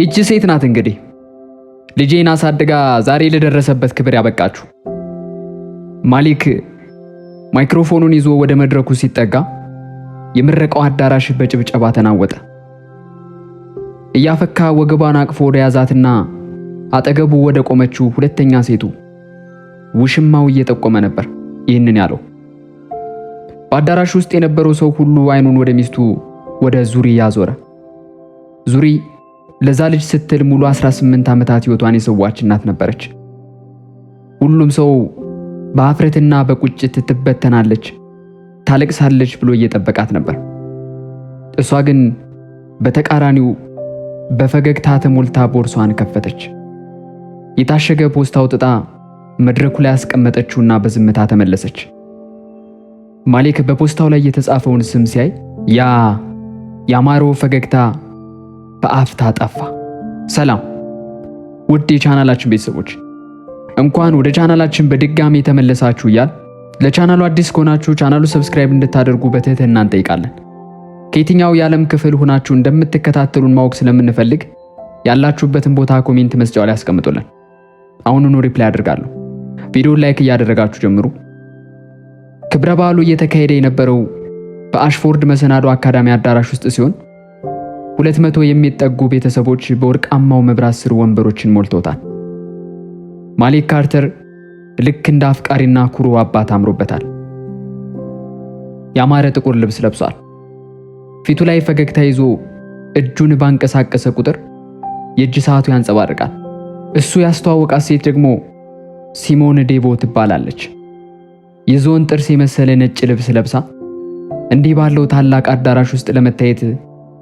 ይቺ ሴት ናት እንግዲህ ልጄን አሳድጋ ዛሬ ለደረሰበት ክብር ያበቃችሁ። ማሊክ ማይክሮፎኑን ይዞ ወደ መድረኩ ሲጠጋ የምረቃው አዳራሽ በጭብጨባ ተናወጠ። እያፈካ ወገቧን አቅፎ ወደ ያዛትና አጠገቡ ወደ ቆመችው ሁለተኛ ሴቱ ውሽማው እየጠቆመ ነበር ይህንን ያለው። በአዳራሽ ውስጥ የነበረው ሰው ሁሉ አይኑን ወደ ሚስቱ ወደ ዙሪ ያዞረ። ዙሪ ለዛ ልጅ ስትል ሙሉ 18 ዓመታት ህይወቷን የሰዋች እናት ነበረች። ሁሉም ሰው በአፍረትና በቁጭት ትበተናለች፣ ታለቅሳለች ብሎ እየጠበቃት ነበር። እሷ ግን በተቃራኒው በፈገግታ ተሞልታ ቦርሷን ከፈተች። የታሸገ ፖስታ አውጥታ መድረኩ ላይ ያስቀመጠችውና በዝምታ ተመለሰች። ማሊክ በፖስታው ላይ የተጻፈውን ስም ሲያይ ያ ያማረው ፈገግታ በአፍታ ጠፋ። ሰላም ውድ የቻናላችን ቤተሰቦች፣ እንኳን ወደ ቻናላችን በድጋሚ ተመለሳችሁ እያል ለቻናሉ አዲስ ከሆናችሁ ቻናሉ ሰብስክራይብ እንድታደርጉ በትህትና እንጠይቃለን። ከየትኛው የዓለም ክፍል ሆናችሁ እንደምትከታተሉን ማወቅ ስለምንፈልግ ያላችሁበትን ቦታ ኮሜንት መስጫው ላይ አስቀምጡልን። አሁኑኑ ሪፕላይ አድርጋለሁ። ቪዲዮውን ላይክ እያደረጋችሁ ጀምሩ። ክብረ በዓሉ እየተካሄደ የነበረው በአሽፎርድ መሰናዶ አካዳሚ አዳራሽ ውስጥ ሲሆን 200 የሚጠጉ ቤተሰቦች በወርቃማው መብራት ስር ወንበሮችን ሞልተውታል። ማሊክ ካርተር ልክ እንደ አፍቃሪና ኩሩ አባት አምሮበታል። ያማረ ጥቁር ልብስ ለብሷል። ፊቱ ላይ ፈገግታ ይዞ እጁን ባንቀሳቀሰ ቁጥር የእጅ ሰዓቱ ያንጸባርቃል። እሱ ያስተዋወቃት ሴት ደግሞ ሲሞን ዴቦ ትባላለች። የዞን ጥርስ የመሰለ ነጭ ልብስ ለብሳ እንዲህ ባለው ታላቅ አዳራሽ ውስጥ ለመታየት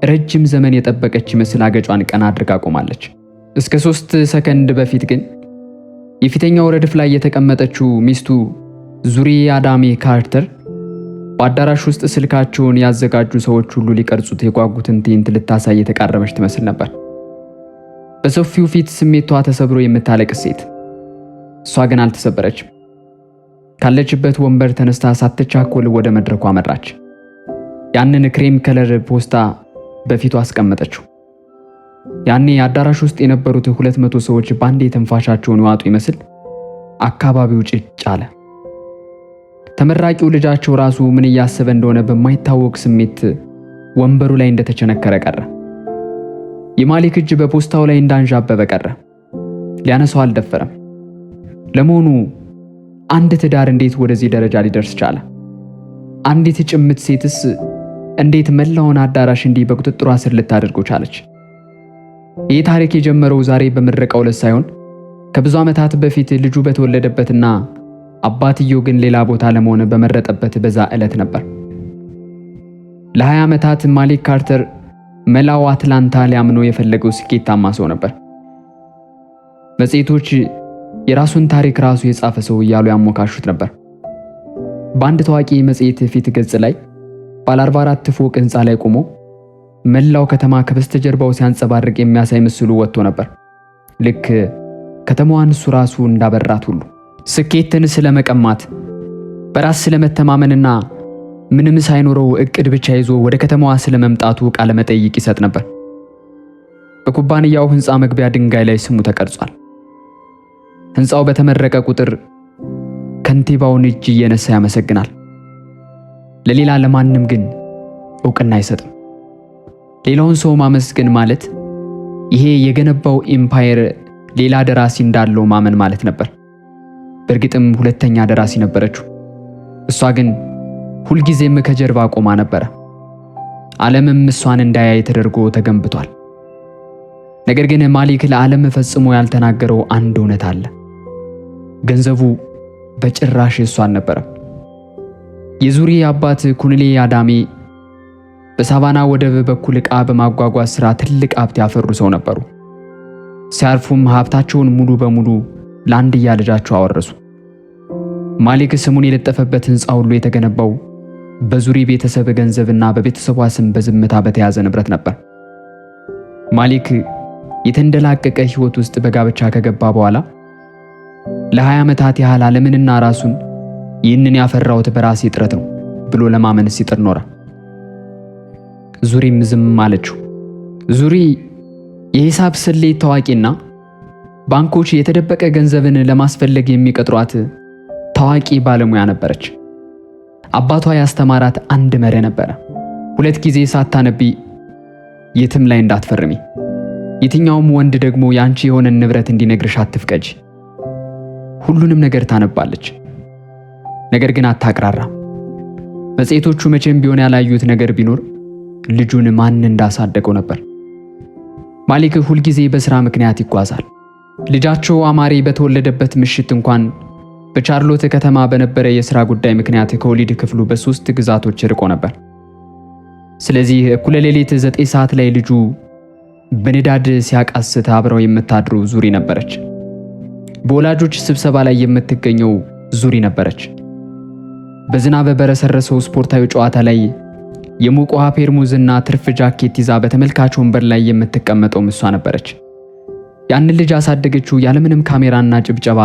ረጅም ዘመን የጠበቀች ይመስል አገጯን ቀና አድርጋ ቆማለች። እስከ 3 ሰከንድ በፊት ግን የፊተኛው ረድፍ ላይ የተቀመጠችው ሚስቱ ዙሪ አዳሜ ካርተር በአዳራሽ ውስጥ ስልካቸውን ያዘጋጁ ሰዎች ሁሉ ሊቀርጹት የጓጉትን ትዕይንት ልታሳይ የተቃረበች ትመስል ነበር። በሰፊው ፊት ስሜቷ ተሰብሮ የምታለቅስ ሴት። እሷ ግን አልተሰበረችም። ካለችበት ወንበር ተነስታ ሳትቻኮል ወደ መድረኩ አመራች። ያንን ክሬም ከለር ፖስታ በፊቱ አስቀመጠችው። ያኔ አዳራሽ ውስጥ የነበሩት 200 ሰዎች ባንዴ ተንፋሻቸውን ዋጡ ይመስል አካባቢው ጭጭ አለ። ተመራቂው ልጃቸው ራሱ ምን እያሰበ እንደሆነ በማይታወቅ ስሜት ወንበሩ ላይ እንደተቸነከረ ቀረ። የማሊክ እጅ በፖስታው ላይ እንዳንዣበበ ቀረ። ሊያነሳው አልደፈረም። ለመሆኑ አንድ ትዳር እንዴት ወደዚህ ደረጃ ሊደርስ ቻለ? አንዲት ጭምት ሴትስ እንዴት መላውን አዳራሽ እንዲህ በቁጥጥሯ ስር ልታደርገው ቻለች? ይህ ታሪክ የጀመረው ዛሬ በምረቃው ዕለት ሳይሆን ከብዙ ዓመታት በፊት ልጁ በተወለደበትና አባትየው ግን ሌላ ቦታ ለመሆን በመረጠበት በዛ ዕለት ነበር። ለ20 ዓመታት ማሊክ ካርተር መላው አትላንታ ሊያምነው የፈለገው ስኬታማ ሰው ነበር። መጽሔቶች የራሱን ታሪክ ራሱ የጻፈ ሰው እያሉ ያሞካሹት ነበር። በአንድ ታዋቂ መጽሔት ፊት ገጽ ላይ ባለ 44 ፎቅ ህንፃ ላይ ቆሞ መላው ከተማ ከበስተጀርባው ሲያንጸባርቅ የሚያሳይ ምስሉ ወጥቶ ነበር። ልክ ከተማዋን እሱ ራሱ እንዳበራት ሁሉ ስኬትን ስለመቀማት፣ በራስ ስለመተማመንና ምንም ሳይኖረው እቅድ ብቻ ይዞ ወደ ከተማዋ ስለመምጣቱ ቃለ መጠይቅ ይሰጥ ነበር። በኩባንያው ህንፃ መግቢያ ድንጋይ ላይ ስሙ ተቀርጿል። ህንፃው በተመረቀ ቁጥር ከንቲባውን እጅ እየነሳ ያመሰግናል። ለሌላ ለማንም ግን እውቅና አይሰጥም። ሌላውን ሰው ማመስገን ማለት ይሄ የገነባው ኤምፓየር ሌላ ደራሲ እንዳለው ማመን ማለት ነበር። በእርግጥም ሁለተኛ ደራሲ ነበረችው። እሷ ግን ሁልጊዜም ከጀርባ ቆማ ነበረ። ዓለምም እሷን እንዳያይ ተደርጎ ተገንብቷል። ነገር ግን ማሊክ ለዓለም ፈጽሞ ያልተናገረው አንድ እውነት አለ። ገንዘቡ በጭራሽ እሷ አልነበረም። የዙሪ አባት ኩንሌ አዳሜ በሳቫና ወደብ በኩል ዕቃ በማጓጓዝ ሥራ ትልቅ ሀብት ያፈሩ ሰው ነበሩ። ሲያርፉም ሀብታቸውን ሙሉ በሙሉ ለአንድያ ልጃቸው አወረሱ። ማሊክ ስሙን የለጠፈበት ህንፃ ሁሉ የተገነባው በዙሪ ቤተሰብ ገንዘብና በቤተሰቧ ስም በዝምታ በተያዘ ንብረት ነበር። ማሊክ የተንደላቀቀ ህይወት ውስጥ በጋብቻ ከገባ በኋላ ለ20 ዓመታት ያህል ዓለምንና ራሱን ይህንን ያፈራውት በራሴ ጥረት ነው ብሎ ለማመን ሲጥር ኖረ። ዙሪም ዝም አለችው። ዙሪ የሂሳብ ስሌት ታዋቂና ባንኮች የተደበቀ ገንዘብን ለማስፈለግ የሚቀጥሯት ታዋቂ ባለሙያ ነበረች። አባቷ ያስተማራት አንድ መርህ ነበረ። 2 ጊዜ ሳታነቢ የትም ላይ እንዳትፈርሚ። የትኛውም ወንድ ደግሞ ያንቺ የሆነን ንብረት እንዲነግርሽ አትፍቀጂ። ሁሉንም ነገር ታነባለች፣ ነገር ግን አታቅራራ። መጽሔቶቹ መቼም ቢሆን ያላዩት ነገር ቢኖር ልጁን ማን እንዳሳደገው ነበር። ማሊክ ሁልጊዜ በሥራ ምክንያት ይጓዛል። ልጃቸው አማሪ በተወለደበት ምሽት እንኳን በቻርሎት ከተማ በነበረ የሥራ ጉዳይ ምክንያት ከወሊድ ክፍሉ በ3 ግዛቶች ርቆ ነበር። ስለዚህ እኩለ ሌሊት 9 ሰዓት ላይ ልጁ በንዳድ ሲያቃስት አብረው የምታድሩ ዙሪ ነበረች። በወላጆች ስብሰባ ላይ የምትገኘው ዙሪ ነበረች። በዝናብ በረሰረሰው ስፖርታዊ ጨዋታ ላይ የሙቅ ውሃ ፔርሙዝና ትርፍ ጃኬት ይዛ በተመልካች ወንበር ላይ የምትቀመጠው እሷ ነበረች። ያንን ልጅ ያሳደገችው ያለምንም ካሜራና ጭብጨባ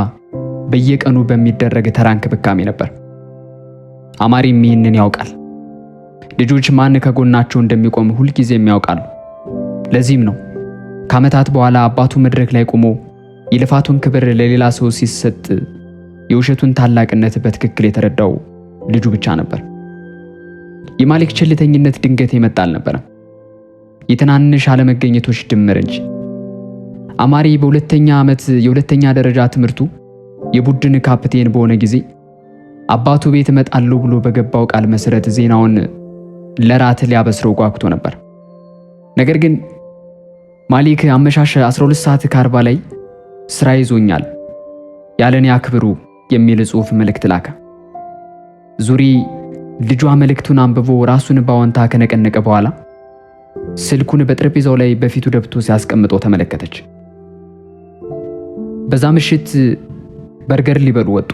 በየቀኑ በሚደረግ ተራ እንክብካቤ ነበር። አማሪም ይህንን ያውቃል። ልጆች ማን ከጎናቸው እንደሚቆም ሁልጊዜም ያውቃሉ። ለዚህም ነው ከዓመታት በኋላ አባቱ መድረክ ላይ ቆሞ የልፋቱን ክብር ለሌላ ሰው ሲሰጥ የውሸቱን ታላቅነት በትክክል የተረዳው ልጁ ብቻ ነበር። የማሊክ ቸልተኝነት ድንገት የመጣ አልነበረም፣ የትናንሽ አለመገኘቶች ድምር እንጂ። አማሪ በ2ኛ ዓመት የ2ኛ ደረጃ ትምህርቱ የቡድን ካፕቴን በሆነ ጊዜ አባቱ ቤት እመጣለሁ ብሎ በገባው ቃል መሰረት ዜናውን ለራት ሊያበስረው ጓጉቶ ነበር። ነገር ግን ማሊክ አመሻሽ 12:40 ላይ ስራ ይዞኛል ያለኔ አክብሩ የሚል ጽሑፍ መልእክት ላከ። ዙሪ ልጇ መልእክቱን አንብቦ ራሱን ባወንታ ከነቀነቀ በኋላ ስልኩን በጠረጴዛው ላይ በፊቱ ደብቶ ሲያስቀምጠው ተመለከተች። በዛ ምሽት በርገር ሊበሉ ወጡ።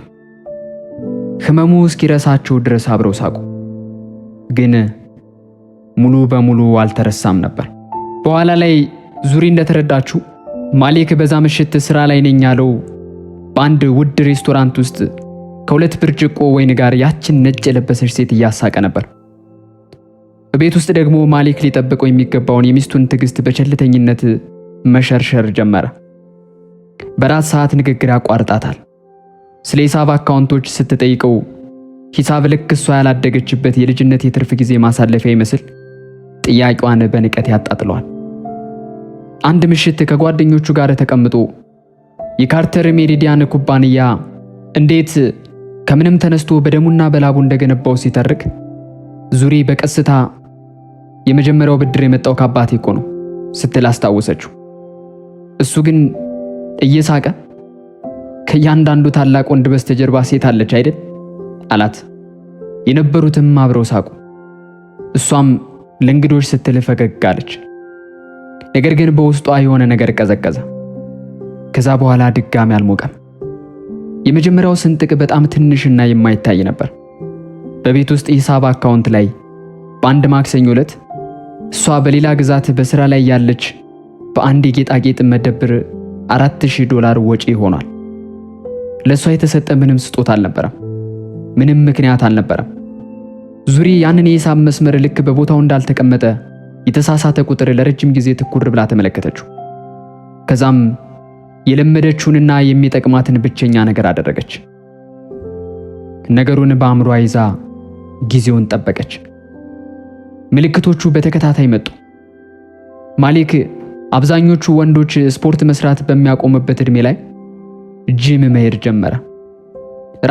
ህመሙ እስኪረሳቸው ድረስ አብረው ሳቁ። ግን ሙሉ በሙሉ አልተረሳም ነበር። በኋላ ላይ ዙሪ እንደተረዳችው ማሊክ በዛ ምሽት ስራ ላይ ነኝ ያለው በአንድ ውድ ሬስቶራንት ውስጥ ከ2 ብርጭቆ ወይን ጋር ያችን ነጭ የለበሰች ሴት እያሳቀ ነበር። በቤት ውስጥ ደግሞ ማሊክ ሊጠብቀው የሚገባውን የሚስቱን ትዕግስት በቸልተኝነት መሸርሸር ጀመረ። በራት ሰዓት ንግግር ያቋርጣታል። ስለ ሂሳብ አካውንቶች ስትጠይቀው ሂሳብ ልክ እሷ ያላደገችበት የልጅነት የትርፍ ጊዜ ማሳለፊያ ይመስል ጥያቄዋን በንቀት ያጣጥለዋል። አንድ ምሽት ከጓደኞቹ ጋር ተቀምጦ የካርተር ሜሪዲያን ኩባንያ እንዴት ከምንም ተነስቶ በደሙና በላቡ እንደገነባው ሲተርክ ዙሪ በቀስታ የመጀመሪያው ብድር የመጣው ከአባቴ እኮ ነው ስትል አስታወሰችው። እሱ ግን እየሳቀ ከእያንዳንዱ ታላቅ ወንድ በስተጀርባ ሴት አለች አይደል አላት። የነበሩትም አብረው ሳቁ። እሷም ለእንግዶች ስትል ፈገግ አለች። ነገር ግን በውስጧ የሆነ ነገር ቀዘቀዘ። ከዛ በኋላ ድጋሚ አልሞቀም። የመጀመሪያው ስንጥቅ በጣም ትንሽና የማይታይ ነበር። በቤት ውስጥ ሂሳብ አካውንት ላይ በአንድ ማክሰኞ ዕለት እሷ በሌላ ግዛት በስራ ላይ ያለች በአንድ የጌጣጌጥ መደብር $4000 ወጪ ሆኗል። ለእሷ የተሰጠ ምንም ስጦታ አልነበረም። ምንም ምክንያት አልነበረም። ዙሪ ያንን የሂሳብ መስመር ልክ በቦታው እንዳልተቀመጠ የተሳሳተ ቁጥር ለረጅም ጊዜ ትኩር ብላ ተመለከተችው። ከዛም የለመደችውንና የሚጠቅማትን ብቸኛ ነገር አደረገች። ነገሩን በአእምሯ ይዛ ጊዜውን ጠበቀች። ምልክቶቹ በተከታታይ መጡ። ማሊክ አብዛኞቹ ወንዶች ስፖርት መስራት በሚያቆምበት ዕድሜ ላይ ጂም መሄድ ጀመረ።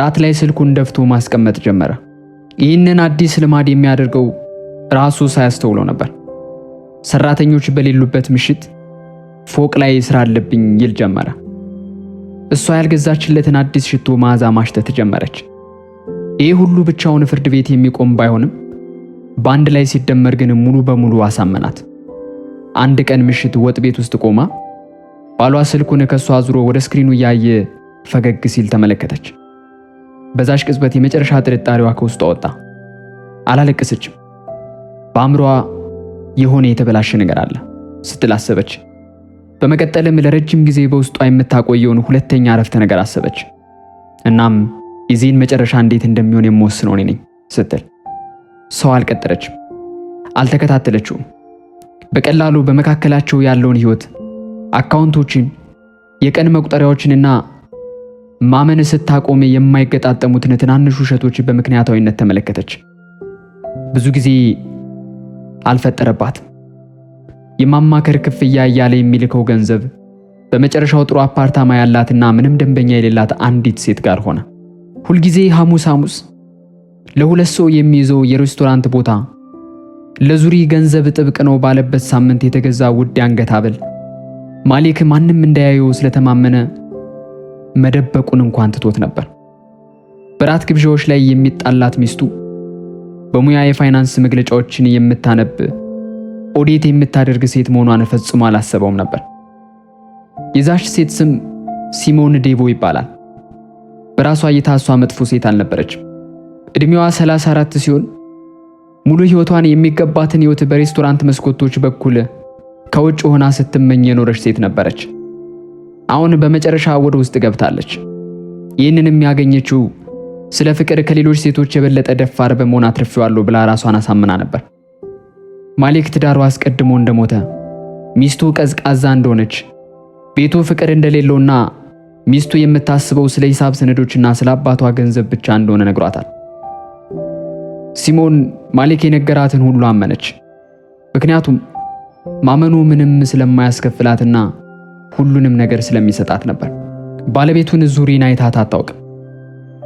ራት ላይ ስልኩን ደፍቶ ማስቀመጥ ጀመረ። ይህንን አዲስ ልማድ የሚያደርገው ራሱ ሳያስተውለው ነበር። ሰራተኞች በሌሉበት ምሽት ፎቅ ላይ ስራ አለብኝ ይል ጀመረ። እሷ ያልገዛችለትን አዲስ ሽቶ መዓዛ ማሽተት ጀመረች። ይህ ሁሉ ብቻውን ፍርድ ቤት የሚቆም ባይሆንም በአንድ ላይ ሲደመር ግን ሙሉ በሙሉ አሳመናት። አንድ ቀን ምሽት ወጥ ቤት ውስጥ ቆማ ባሏ ስልኩን ከሷ አዙሮ ወደ ስክሪኑ እያየ ፈገግ ሲል ተመለከተች። በዛሽ ቅጽበት የመጨረሻ ጥርጣሬዋ ከውስጧ ወጣ። አላለቀሰችም። በአእምሯ የሆነ የተበላሸ ነገር አለ ስትል አሰበች። በመቀጠልም ለረጅም ጊዜ በውስጧ የምታቆየውን ሁለተኛ አረፍተ ነገር አሰበች። እናም የዚህን መጨረሻ እንዴት እንደሚሆን የምወስነው እኔ ነኝ ስትል ሰው አልቀጠረችም፣ አልተከታተለችውም። በቀላሉ በመካከላቸው ያለውን ህይወት አካውንቶችን፣ የቀን መቁጠሪያዎችንና ማመን ስታቆም የማይገጣጠሙትን ትናንሽ ውሸቶች በምክንያታዊነት ተመለከተች። ብዙ ጊዜ አልፈጠረባትም። የማማከር ክፍያ እያለ የሚልከው ገንዘብ በመጨረሻው ጥሩ አፓርታማ ያላትና ምንም ደንበኛ የሌላት አንዲት ሴት ጋር ሆነ። ሁልጊዜ ሐሙስ ሐሙስ ለሁለት ሰው የሚይዘው የሬስቶራንት ቦታ፣ ለዙሪ ገንዘብ ጥብቅ ነው ባለበት ሳምንት የተገዛ ውድ አንገት ሐብል ማሊክ ማንም እንዳያየው ስለተማመነ መደበቁን እንኳን ትቶት ነበር። በራት ግብዣዎች ላይ የሚጣላት ሚስቱ በሙያ የፋይናንስ መግለጫዎችን የምታነብ ኦዲት የምታደርግ ሴት መሆኗን ፈጽሞ አላሰበውም ነበር። የዛች ሴት ስም ሲሞን ዴቮ ይባላል። በራሷ እይታ እሷ መጥፎ ሴት አልነበረችም። እድሜዋ 34 ሲሆን ሙሉ ሕይወቷን የሚገባትን ሕይወት በሬስቶራንት መስኮቶች በኩል ከውጭ ሆና ስትመኝ የኖረች ሴት ነበረች። አሁን በመጨረሻ ወደ ውስጥ ገብታለች። ይህንንም ያገኘችው ስለ ፍቅር ከሌሎች ሴቶች የበለጠ ደፋር በመሆን አትርፌዋለሁ ብላ ራሷን አሳምና ነበር። ማሊክ ትዳሩ አስቀድሞ እንደሞተ፣ ሚስቱ ቀዝቃዛ እንደሆነች፣ ቤቱ ፍቅር እንደሌለውና ሚስቱ የምታስበው ስለ ሂሳብ ሰነዶችና ስለ አባቷ ገንዘብ ብቻ እንደሆነ ነግሯታል። ሲሞን ማሊክ የነገራትን ሁሉ አመነች። ምክንያቱም ማመኑ ምንም ስለማያስከፍላትና ሁሉንም ነገር ስለሚሰጣት ነበር። ባለቤቱን ዙሪን አይታት አታውቅም።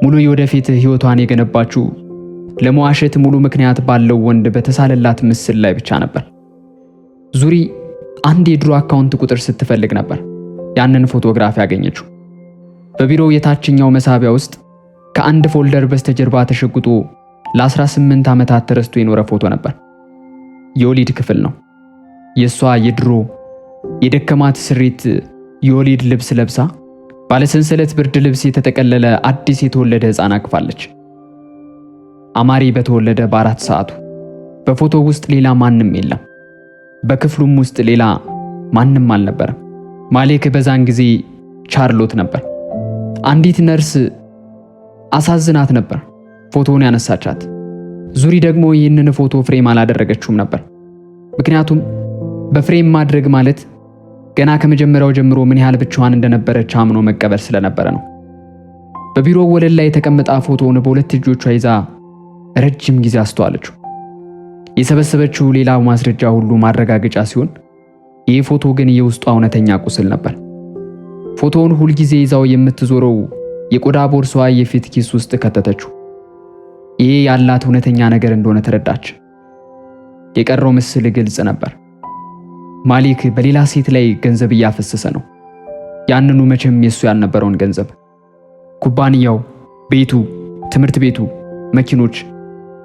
ሙሉ የወደፊት ሕይወቷን የገነባችው ለመዋሸት ሙሉ ምክንያት ባለው ወንድ በተሳለላት ምስል ላይ ብቻ ነበር። ዙሪ አንድ የድሮ አካውንት ቁጥር ስትፈልግ ነበር ያንን ፎቶግራፍ ያገኘችው። በቢሮው የታችኛው መሳቢያ ውስጥ ከአንድ ፎልደር በስተጀርባ ተሸጉጦ ለ18 ዓመታት ተረስቶ የኖረ ፎቶ ነበር። የወሊድ ክፍል ነው። የሷ የድሮ የደከማት ስሪት የወሊድ ልብስ ለብሳ ባለሰንሰለት ብርድ ልብስ የተጠቀለለ አዲስ የተወለደ ሕፃን አቅፋለች። አማሪ በተወለደ በ4 ሰዓቱ። በፎቶ ውስጥ ሌላ ማንም የለም። በክፍሉም ውስጥ ሌላ ማንም አልነበረም። ማሊክ በዛን ጊዜ ቻርሎት ነበር። አንዲት ነርስ አሳዝናት ነበር ፎቶውን ያነሳቻት። ዙሪ ደግሞ ይህንን ፎቶ ፍሬም አላደረገችውም ነበር። ምክንያቱም በፍሬም ማድረግ ማለት ገና ከመጀመሪያው ጀምሮ ምን ያህል ብቻዋን እንደነበረች አምኖ መቀበል ስለነበረ ነው። በቢሮው ወለል ላይ የተቀመጠ ፎቶውን በሁለት እጆቿ ይዛ ረጅም ጊዜ አስተዋለችው። የሰበሰበችው ሌላ ማስረጃ ሁሉ ማረጋገጫ ሲሆን ይህ ፎቶ ግን የውስጧ እውነተኛ ቁስል ነበር። ፎቶውን ሁልጊዜ ይዛው የምትዞረው የቆዳ ቦርሳዋ የፊት ኪስ ውስጥ ከተተችው። ይሄ ያላት እውነተኛ ነገር እንደሆነ ተረዳች። የቀረው ምስል ግልጽ ነበር። ማሊክ በሌላ ሴት ላይ ገንዘብ እያፈሰሰ ነው። ያንኑ መቼም የሱ ያልነበረውን ገንዘብ። ኩባንያው፣ ቤቱ፣ ትምህርት ቤቱ፣ መኪኖች፣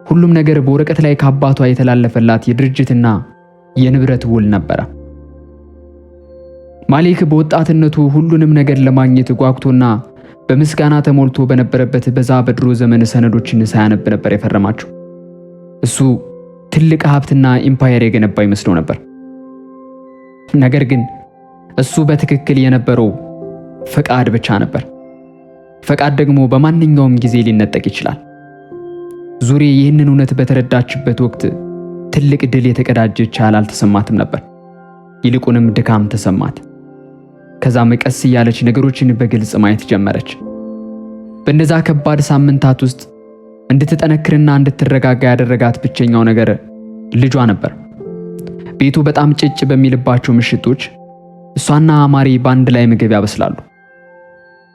ሁሉም ነገር በወረቀት ላይ ከአባቷ የተላለፈላት የድርጅትና የንብረት ውል ነበረ። ማሊክ በወጣትነቱ ሁሉንም ነገር ለማግኘት ጓጉቶና በምስጋና ተሞልቶ በነበረበት በዛ በድሮ ዘመን ሰነዶችን ሳያነብ ነበር የፈረማቸው። እሱ ትልቅ ሀብትና ኢምፓየር የገነባ ይመስለው ነበር። ነገር ግን እሱ በትክክል የነበረው ፈቃድ ብቻ ነበር። ፈቃድ ደግሞ በማንኛውም ጊዜ ሊነጠቅ ይችላል። ዙሪ ይህንን እውነት በተረዳችበት ወቅት ትልቅ ድል የተቀዳጀች ያህል አልተሰማትም ነበር። ይልቁንም ድካም ተሰማት። ከዛም ቀስ እያለች ነገሮችን በግልጽ ማየት ጀመረች። በእነዛ ከባድ ሳምንታት ውስጥ እንድትጠነክርና እንድትረጋጋ ያደረጋት ብቸኛው ነገር ልጇ ነበር። ቤቱ በጣም ጭጭ በሚልባቸው ምሽቶች እሷና አማሪ በአንድ ላይ ምግብ ያበስላሉ።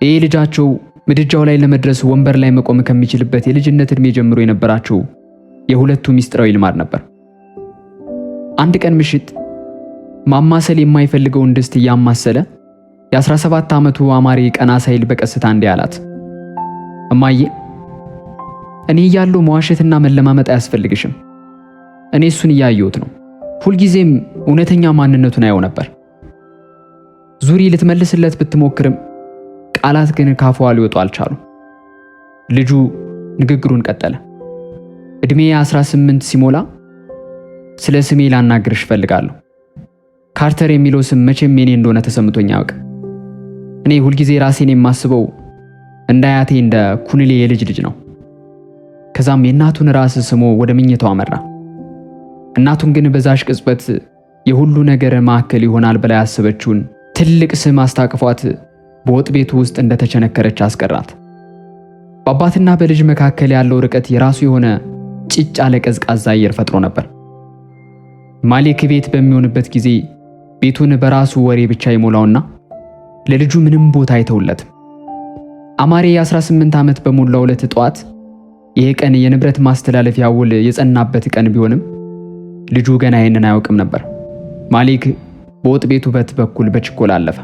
ይህ ልጃቸው ምድጃው ላይ ለመድረስ ወንበር ላይ መቆም ከሚችልበት የልጅነት ዕድሜ ጀምሮ የነበራቸው የሁለቱ ሚስጥራዊ ልማድ ነበር። አንድ ቀን ምሽት ማማሰል የማይፈልገውን ድስት እያማሰለ የ17 ዓመቱ አማሪ ቀና ሳይል በቀስታ እንዲህ አላት። እማዬ፣ እኔ እያለሁ መዋሸትና መለማመጥ አያስፈልግሽም። እኔ እሱን እያየሁት ነው። ሁልጊዜም እውነተኛ ማንነቱን አየው ነበር። ዙሪ ልትመልስለት ብትሞክርም ቃላት ግን ካፏ ሊወጡ አልቻሉም። ልጁ ንግግሩን ቀጠለ። እድሜ 18 ሲሞላ ስለ ስሜ ላናግርሽ እፈልጋለሁ። ካርተር የሚለው ስም መቼም የኔ እንደሆነ ተሰምቶኝ አያውቅም። እኔ ሁልጊዜ ራሴን የማስበው እንደ አያቴ እንደ ኩንሌ የልጅ ልጅ ነው። ከዛም የእናቱን ራስ ስሞ ወደ ምኝታው አመራ። እናቱን ግን በዛሽ ቅጽበት የሁሉ ነገር ማዕከል ይሆናል ብላ ያሰበችውን ትልቅ ስም አስታቅፏት በወጥ ቤቱ ውስጥ እንደተቸነከረች አስቀራት። በአባትና በልጅ መካከል ያለው ርቀት የራሱ የሆነ ጭጭ ያለ ቀዝቃዛ አየር ፈጥሮ ነበር። ማሌክ ቤት በሚሆንበት ጊዜ ቤቱን በራሱ ወሬ ብቻ ይሞላውና ለልጁ ምንም ቦታ አይተውለትም። አማሬ የ18 ዓመት በሞላው ዕለት ጠዋት ይሄ ቀን የንብረት ማስተላለፊያ ውል የጸናበት ቀን ቢሆንም ልጁ ገና ይሄንን አያውቅም ነበር። ማሌክ በወጥ ቤቱ በት በኩል በችኮላ አለፈ።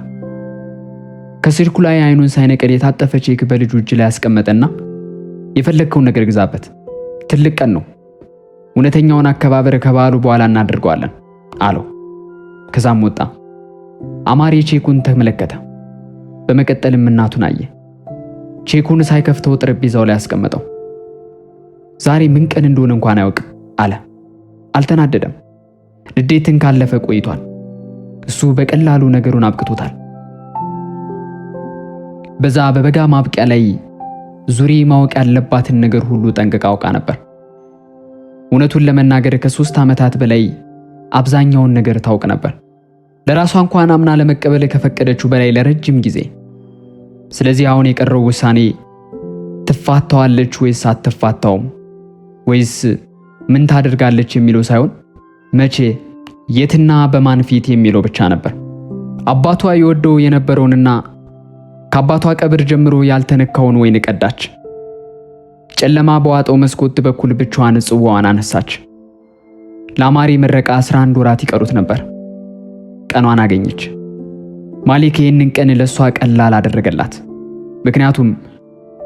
ከስልኩ ላይ አይኑን ሳይነቀል የታጠፈ ቼክ በልጁ እጅ ላይ ያስቀመጠና የፈለግከውን ነገር ግዛበት፣ ትልቅ ቀን ነው፣ እውነተኛውን አከባበር ከበዓሉ በኋላ እናደርገዋለን አለው። ከዛም ወጣ። አማሬ ቼኩን ተመለከተ። በመቀጠልም እናቱን አየ። ቼኩን ሳይከፍተው ጠረጴዛው ላይ ያስቀመጠው። ዛሬ ምን ቀን እንደሆነ እንኳን አያውቅም አለ። አልተናደደም። ንዴትን ካለፈ ቆይቷል። እሱ በቀላሉ ነገሩን አብቅቶታል። በዛ በበጋ ማብቂያ ላይ ዙሪ ማወቅ ያለባትን ነገር ሁሉ ጠንቅቃ አውቃ ነበር። እውነቱን ለመናገር ከ3 ዓመታት በላይ አብዛኛውን ነገር ታውቅ ነበር። ለራሷ እንኳን አምና ለመቀበል ከፈቀደችው በላይ ለረጅም ጊዜ። ስለዚህ አሁን የቀረው ውሳኔ ትፋታዋለች ወይስ አትፋታውም ወይስ ምን ታደርጋለች የሚለው ሳይሆን መቼ፣ የትና በማን ፊት የሚለው ብቻ ነበር። አባቷ ይወደው የነበረውንና ከአባቷ ቀብር ጀምሮ ያልተነካውን ወይን ቀዳች። ጨለማ በዋጠው መስኮት በኩል ብቻዋን ጽዋዋን አነሳች። ለአማሬ ምረቃ 11 ወራት ይቀሩት ነበር። ቀኗን አገኘች። ማሌክ ይህንን ቀን ለሷ ቀላል አደረገላት። ምክንያቱም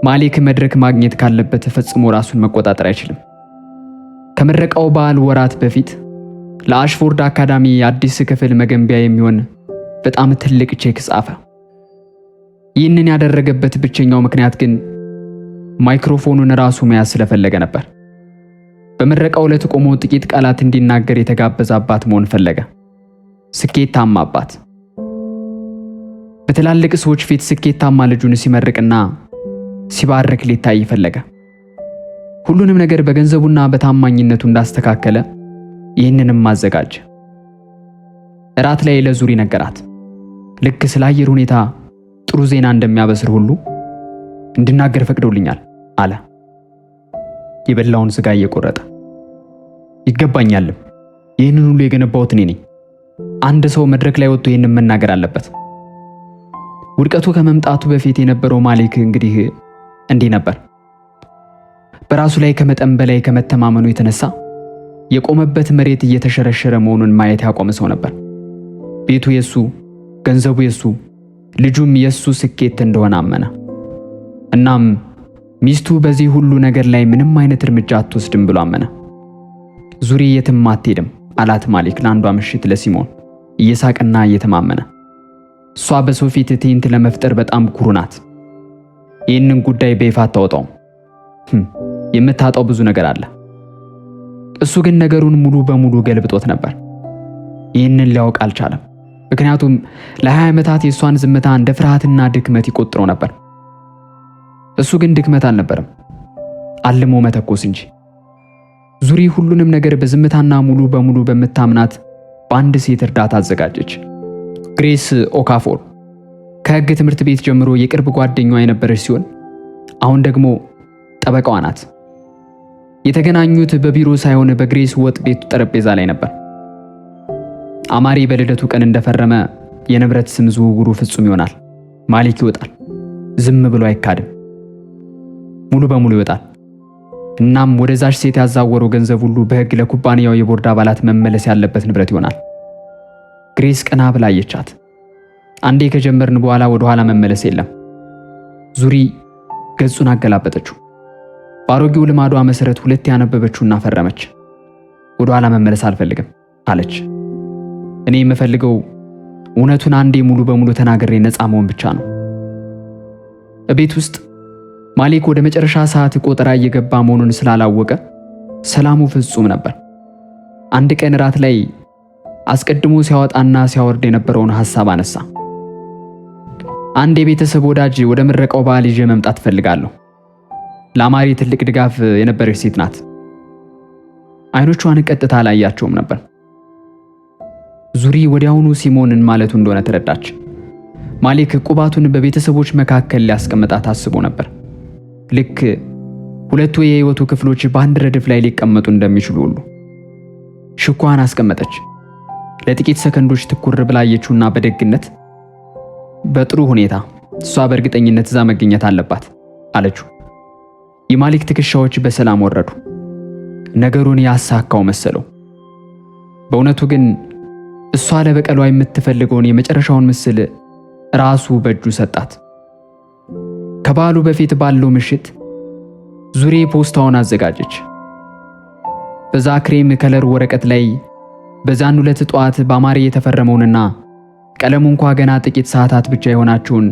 ማሌክ መድረክ ማግኘት ካለበት ፈጽሞ ራሱን መቆጣጠር አይችልም። ከምረቃው በዓል ወራት በፊት ለአሽፎርድ አካዳሚ አዲስ ክፍል መገንቢያ የሚሆን በጣም ትልቅ ቼክ ጻፈ። ይህንን ያደረገበት ብቸኛው ምክንያት ግን ማይክሮፎኑን ራሱ መያዝ ስለፈለገ ነበር። በምረቃው ዕለት ቆሞ ጥቂት ቃላት እንዲናገር የተጋበዘ አባት መሆን ፈለገ። ስኬታማ አባት። በትላልቅ ሰዎች ፊት ስኬታማ ልጁን ሲመርቅና ሲባርክ ሊታይ ፈለገ። ሁሉንም ነገር በገንዘቡና በታማኝነቱ እንዳስተካከለ ይህንንም ማዘጋጀ። እራት ላይ ለዙሪ ነገራት። ልክ ስለ አየር ሁኔታ ጥሩ ዜና እንደሚያበስር ሁሉ እንድናገር ፈቅደውልኛል አለ። የበላውን ስጋ እየቆረጠ ይገባኛልም። ይህንን ሁሉ የገነባሁት እኔ ነኝ። አንድ ሰው መድረክ ላይ ወጥቶ ይህንን መናገር አለበት። ውድቀቱ ከመምጣቱ በፊት የነበረው ማሌክ እንግዲህ እንዲህ ነበር። በራሱ ላይ ከመጠን በላይ ከመተማመኑ የተነሳ የቆመበት መሬት እየተሸረሸረ መሆኑን ማየት ያቆመ ሰው ነበር። ቤቱ የሱ፣ ገንዘቡ የሱ፣ ልጁም የሱ ስኬት እንደሆነ አመነ። እናም ሚስቱ በዚህ ሁሉ ነገር ላይ ምንም አይነት እርምጃ አትወስድም ብሎ አመነ። ዙሪ የትም አትሄድም አላት ማሌክ ለአንዷ ምሽት ለሲሞን እየሳቀና እየተማመነ። እሷ በሰው ፊት ትዕይንት ለመፍጠር በጣም ኩሩ ናት። ይህንን ጉዳይ በይፋ አታወጣውም። የምታጣው ብዙ ነገር አለ። እሱ ግን ነገሩን ሙሉ በሙሉ ገልብጦት ነበር። ይህንን ሊያውቅ አልቻለም። ምክንያቱም ለ20 ዓመታት የእሷን ዝምታ እንደ ፍርሃትና ድክመት ይቆጥረው ነበር። እሱ ግን ድክመት አልነበረም፣ አልሞ መተኮስ እንጂ። ዙሪ ሁሉንም ነገር በዝምታና ሙሉ በሙሉ በምታምናት በአንድ ሴት እርዳታ አዘጋጀች። ግሬስ ኦካፎር ከሕግ ትምህርት ቤት ጀምሮ የቅርብ ጓደኛዋ የነበረች ሲሆን አሁን ደግሞ ጠበቃዋ ናት። የተገናኙት በቢሮ ሳይሆን በግሬስ ወጥ ቤቱ ጠረጴዛ ላይ ነበር። አማሬ በልደቱ ቀን እንደፈረመ የንብረት ስም ዝውውሩ ፍጹም ይሆናል። ማሌክ ይወጣል። ዝም ብሎ አይካድም። ሙሉ በሙሉ ይወጣል። እናም ወደዛች ሴት ያዛወረው ገንዘብ ሁሉ በሕግ ለኩባንያው የቦርድ አባላት መመለስ ያለበት ንብረት ይሆናል። ግሬስ ቀና ብላ አየቻት። አንዴ ከጀመርን በኋላ ወደ ኋላ መመለስ የለም። ዙሪ ገጹን አገላበጠችው። ባሮጌው ልማዷ መሰረት ሁለት ያነበበችውና ፈረመች። ወደ ኋላ መመለስ አልፈልግም አለች። እኔ የምፈልገው እውነቱን አንዴ ሙሉ በሙሉ ተናግሬ ነፃ መሆን ብቻ ነው። በቤት ውስጥ ማሌክ ወደ መጨረሻ ሰዓት ቆጠራ እየገባ መሆኑን ስላላወቀ ሰላሙ ፍጹም ነበር። አንድ ቀን ራት ላይ አስቀድሞ ሲያወጣና ሲያወርድ የነበረውን ሐሳብ አነሳ። አንድ የቤተሰብ ወዳጅ ወደ ምረቃው በዓል ይዤ መምጣት ፈልጋለሁ። ለአማሬ ትልቅ ድጋፍ የነበረች ሴት ናት። አይኖቿን ቀጥታ አላያቸውም ነበር። ዙሪ ወዲያውኑ ሲሞንን ማለቱ እንደሆነ ተረዳች። ማሊክ ቁባቱን በቤተሰቦች መካከል ሊያስቀምጣት አስቦ ነበር። ልክ ሁለቱ የህይወቱ ክፍሎች በአንድ ረድፍ ላይ ሊቀመጡ እንደሚችሉ ሁሉ። ሽኳን አስቀመጠች። ለጥቂት ሰከንዶች ትኩር ብላ አየችውና በደግነት በጥሩ ሁኔታ እሷ በእርግጠኝነት እዛ መገኘት አለባት አለችው። የማሊክ ትከሻዎች በሰላም ወረዱ። ነገሩን ያሳካው መሰለው። በእውነቱ ግን እሷ ለበቀሏ የምትፈልገውን የመጨረሻውን ምስል ራሱ በእጁ ሰጣት። ከበዓሉ በፊት ባለው ምሽት ዙሪ ፖስታውን አዘጋጀች። በዛ ክሬም ከለር ወረቀት ላይ በዛን ዕለት ጠዋት በአማሪ የተፈረመውንና ቀለሙ እንኳ ገና ጥቂት ሰዓታት ብቻ የሆናቸውን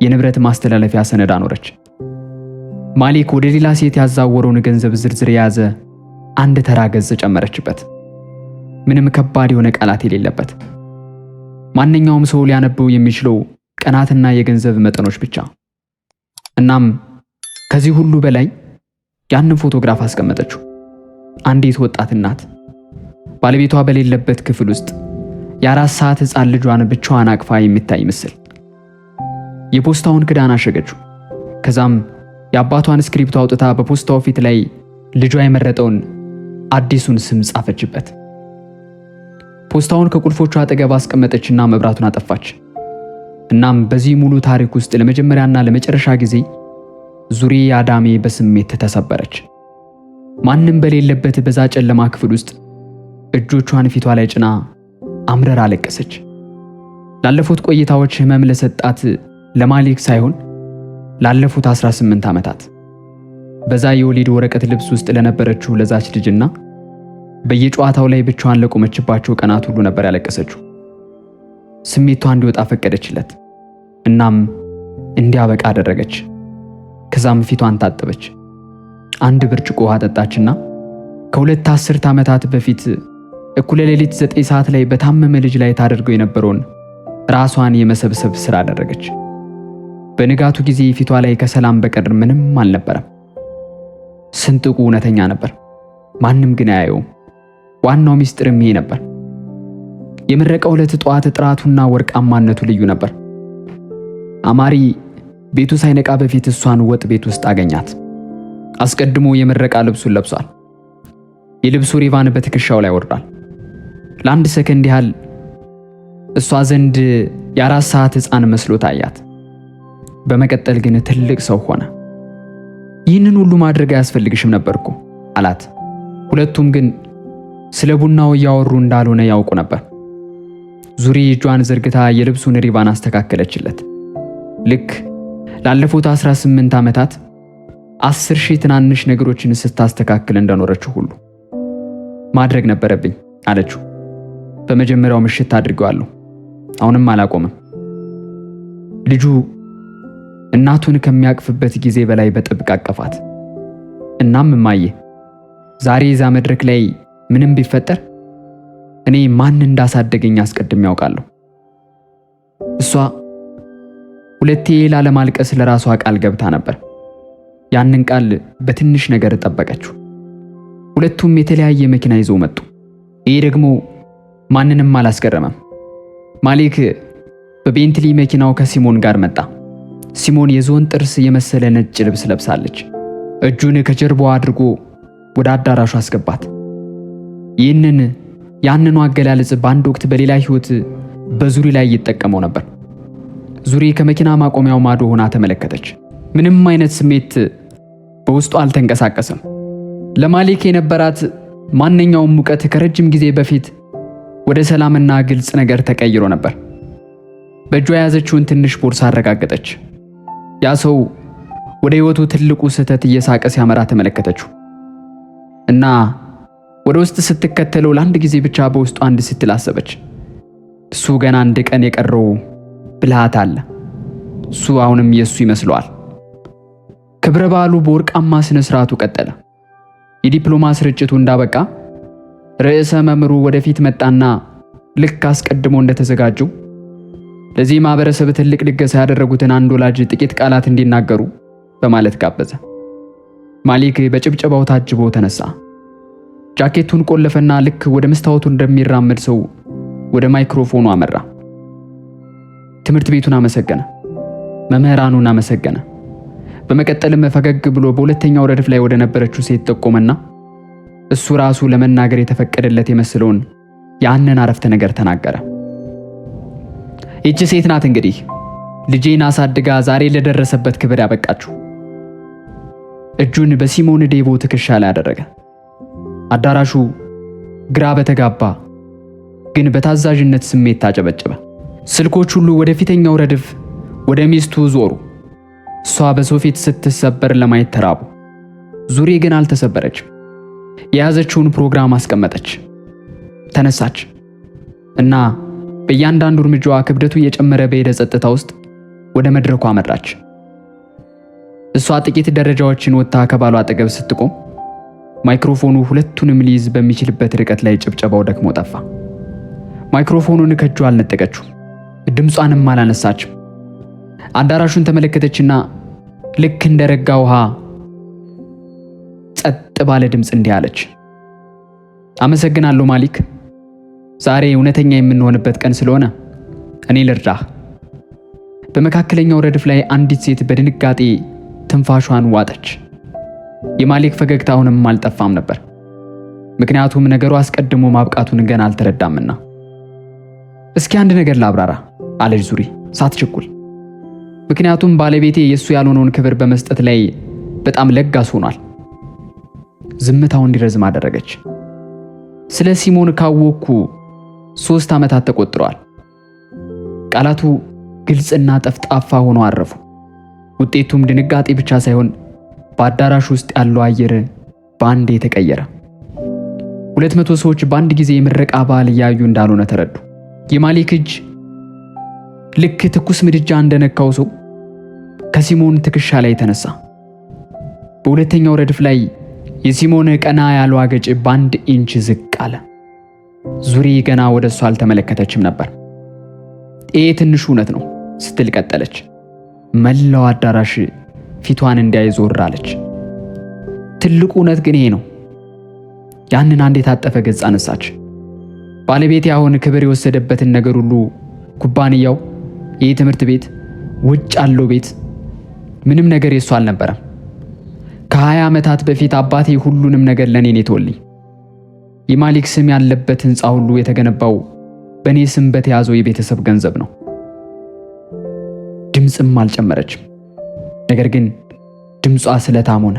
የንብረት ማስተላለፊያ ሰነድ አኖረች። ማሊክ ወደ ሌላ ሴት ያዛወረውን ገንዘብ ዝርዝር የያዘ አንድ ተራ ገጽ ጨመረችበት። ምንም ከባድ የሆነ ቃላት የሌለበት፣ ማንኛውም ሰው ሊያነበው የሚችለው ቀናትና የገንዘብ መጠኖች ብቻ። እናም ከዚህ ሁሉ በላይ ያንን ፎቶግራፍ አስቀመጠችው። አንዲት ወጣት እናት ባለቤቷ በሌለበት ክፍል ውስጥ የ4 ሰዓት ሕፃን ልጇን ብቻዋን አቅፋ የሚታይ ምስል። የፖስታውን ክዳን አሸገችው። ከዛም የአባቷን ስክሪፕት አውጥታ በፖስታው ፊት ላይ ልጇ የመረጠውን አዲሱን ስም ጻፈችበት። ፖስታውን ከቁልፎቿ አጠገብ አስቀመጠችና መብራቱን አጠፋች። እናም በዚህ ሙሉ ታሪክ ውስጥ ለመጀመሪያና ለመጨረሻ ጊዜ ዙሪ አዳሜ በስሜት ተሰበረች። ማንም በሌለበት በዛ ጨለማ ክፍል ውስጥ እጆቿን ፊቷ ላይ ጭና አምረር አለቀሰች። ላለፉት ቆይታዎች ህመም ለሰጣት ለማሊክ ሳይሆን ላለፉት 18 ዓመታት በዛ የወሊድ ወረቀት ልብስ ውስጥ ለነበረችው ለዛች ልጅና በየጨዋታው ላይ ብቻዋን ለቆመችባቸው ቀናት ሁሉ ነበር ያለቀሰችው። ስሜቷ እንዲወጣ ፈቀደችለት። እናም እንዲያበቃ አደረገች። ከዛም ፊቷን ታጠበች። አንድ ብርጭቆ ውሃ ጠጣችና ከሁለት አስርት ዓመታት በፊት እኩለ ሌሊት 9 ሰዓት ላይ በታመመ ልጅ ላይ ታደርገው የነበረውን ራሷን የመሰብሰብ ስራ አደረገች። በንጋቱ ጊዜ ፊቷ ላይ ከሰላም በቀር ምንም አልነበረም። ስንጥቁ እውነተኛ ነበር፣ ማንም ግን አያየውም። ዋናው ሚስጥርም ይሄ ነበር። የምረቃው ዕለት ጠዋት ጥራቱና ወርቃማነቱ ልዩ ነበር። አማሪ ቤቱ ሳይነቃ በፊት እሷን ወጥ ቤት ውስጥ አገኛት። አስቀድሞ የምረቃ ልብሱን ለብሷል። የልብሱ ሪቫን በትከሻው ላይ ወርዷል። ለአንድ ሰከንድ ያህል እሷ ዘንድ የ4 ሰዓት ሕፃን መስሎ ታያት። በመቀጠል ግን ትልቅ ሰው ሆነ። ይህንን ሁሉ ማድረግ አያስፈልግሽም ነበርኩ አላት። ሁለቱም ግን ስለ ቡናው እያወሩ እንዳልሆነ ያውቁ ነበር። ዙሪ እጇን ዘርግታ የልብሱን ሪቫን አስተካከለችለት። ልክ ላለፉት 18 ዓመታት 10,000 ትናንሽ ነገሮችን ስታስተካክል እንደኖረችው ሁሉ ማድረግ ነበረብኝ አለችው። በመጀመሪያው ምሽት አድርጌዋለሁ፣ አሁንም አላቆምም። ልጁ እናቱን ከሚያቅፍበት ጊዜ በላይ በጥብቅ አቀፋት። እናም እማዬ ዛሬ እዛ መድረክ ላይ ምንም ቢፈጠር እኔ ማን እንዳሳደገኝ አስቀድሜ ያውቃለሁ። እሷ ሁለቴ ላለማልቀስ ለራሷ ቃል ገብታ ነበር። ያንን ቃል በትንሽ ነገር ጠበቀችው። ሁለቱም የተለያየ መኪና ይዘው መጡ። ይሄ ደግሞ ማንንም አላስገረመም። ማሊክ በቤንትሊ መኪናው ከሲሞን ጋር መጣ። ሲሞን የዞን ጥርስ የመሰለ ነጭ ልብስ ለብሳለች። እጁን ከጀርባዋ አድርጎ ወደ አዳራሹ አስገባት። ያንኑ አገላለጽ በአንድ ወቅት በሌላ ህይወት በዙሪ ላይ ይጠቀመው ነበር። ዙሪ ከመኪና ማቆሚያው ማዶ ሆና ተመለከተች። ምንም አይነት ስሜት በውስጡ አልተንቀሳቀሰም። ለማሊክ የነበራት ማንኛውም ሙቀት ከረጅም ጊዜ በፊት ወደ ሰላምና ግልጽ ነገር ተቀይሮ ነበር። በእጇ የያዘችውን ትንሽ ቦርሳ አረጋገጠች። ያ ሰው ወደ ህይወቱ ትልቁ ስህተት እየሳቀ ሲያመራ ተመለከተችው እና ወደ ውስጥ ስትከተለው ለአንድ ጊዜ ብቻ በውስጡ አንድ ስትል አሰበች። እሱ ገና አንድ ቀን የቀረው ብልሃት አለ። እሱ አሁንም የሱ ይመስለዋል። ክብረ በዓሉ በወርቃማ ስነ ስርዓቱ ቀጠለ። የዲፕሎማ ስርጭቱ እንዳበቃ ርዕሰ መምህሩ ወደፊት መጣና ልክ አስቀድሞ እንደተዘጋጀው ለዚህ ማህበረሰብ ትልቅ ልገሳ ያደረጉትን አንድ ወላጅ ጥቂት ቃላት እንዲናገሩ በማለት ጋበዘ። ማሊክ በጭብጨባው ታጅቦ ተነሳ። ጃኬቱን ቆለፈና ልክ ወደ መስታወቱ እንደሚራመድ ሰው ወደ ማይክሮፎኑ አመራ። ትምህርት ቤቱን አመሰገነ፣ መምህራኑን አመሰገነ። በመቀጠልም ፈገግ ብሎ በሁለተኛው ረድፍ ላይ ወደ ነበረችው ሴት ጠቆመና እሱ ራሱ ለመናገር የተፈቀደለት የመስለውን ያንን አረፍተ ነገር ተናገረ። ይህች ሴት ናት እንግዲህ ልጄን አሳድጋ ዛሬ ለደረሰበት ክብር ያበቃችሁ። እጁን በሲሞን ዴቮ ትከሻ ላይ አደረገ። አዳራሹ ግራ በተጋባ ግን በታዛዥነት ስሜት ታጨበጨበ። ስልኮች ሁሉ ወደ ፊተኛው ረድፍ ወደ ሚስቱ ዞሩ። እሷ በሰው ፊት ስትሰበር ለማየት ተራቡ። ዙሪ ግን አልተሰበረችም። የያዘችውን ፕሮግራም አስቀመጠች፣ ተነሳች እና በእያንዳንዱ እርምጃዋ ክብደቱ እየጨመረ በሄደ ጸጥታ ውስጥ ወደ መድረኩ አመራች። እሷ ጥቂት ደረጃዎችን ወጥታ ከባሏ አጠገብ ስትቆም ማይክሮፎኑ ሁለቱንም ሊይዝ በሚችልበት ርቀት ላይ ጭብጨባው ደክሞ ጠፋ። ማይክሮፎኑን ከእጇ አልነጠቀችው፣ ድምጿንም አላነሳችም። አዳራሹን ተመለከተችና ልክ እንደረጋ ውሃ ጸጥ ባለ ድምፅ እንዲህ አለች። አመሰግናለሁ ማሊክ፣ ዛሬ እውነተኛ የምንሆንበት ቀን ስለሆነ እኔ ልርዳህ። በመካከለኛው ረድፍ ላይ አንዲት ሴት በድንጋጤ ትንፋሿን ዋጠች። የማሊክ ፈገግታ አሁንም አልጠፋም ነበር፣ ምክንያቱም ነገሩ አስቀድሞ ማብቃቱን ገና አልተረዳምና። እስኪ አንድ ነገር ላብራራ አለች ዙሪ ሳትቸኩል፣ ምክንያቱም ባለቤቴ የእሱ ያልሆነውን ክብር በመስጠት ላይ በጣም ለጋስ ሆኗል። ዝምታው እንዲረዝም አደረገች። ስለ ሲሞን ካወቅኩ 3 ዓመታት ተቆጥረዋል። ቃላቱ ግልጽና ጠፍጣፋ ሆነው አረፉ። ውጤቱም ድንጋጤ ብቻ ሳይሆን በአዳራሽ ውስጥ ያለው አየር በአንዴ ተቀየረ። 200 ሰዎች በአንድ ጊዜ የምረቃ በዓል እያዩ እንዳልሆነ ተረዱ። የማሊክ እጅ ልክ ትኩስ ምድጃ እንደነካው ሰው ከሲሞን ትከሻ ላይ ተነሳ። በሁለተኛው ረድፍ ላይ የሲሞን ቀና ያለው አገጭ በ1 ኢንች ዝቅ አለ። ዙሪ ገና ወደ እሷ አልተመለከተችም ነበር። ይሄ ትንሹ እውነት ነው ስትል ቀጠለች። መላው አዳራሽ ፊቷን እንዲያይ ዞር አለች። ትልቁ እውነት ግን ይሄ ነው። ያንን አንድ የታጠፈ ገጽ አነሳች። ባለቤቴ አሁን ክብር የወሰደበትን ነገር ሁሉ፣ ኩባንያው፣ ይህ ትምህርት ቤት፣ ውጭ ያለው ቤት፣ ምንም ነገር የሱ አልነበረም። ከ20 ዓመታት በፊት አባቴ ሁሉንም ነገር ለኔ ነው የተወልኝ። የማሊክ ስም ያለበት ህንፃ ሁሉ የተገነባው በኔ ስም በተያዘው የቤተሰብ ገንዘብ ነው። ድምፅም አልጨመረችም። ነገር ግን ድምጿ ስለታም ሆነ።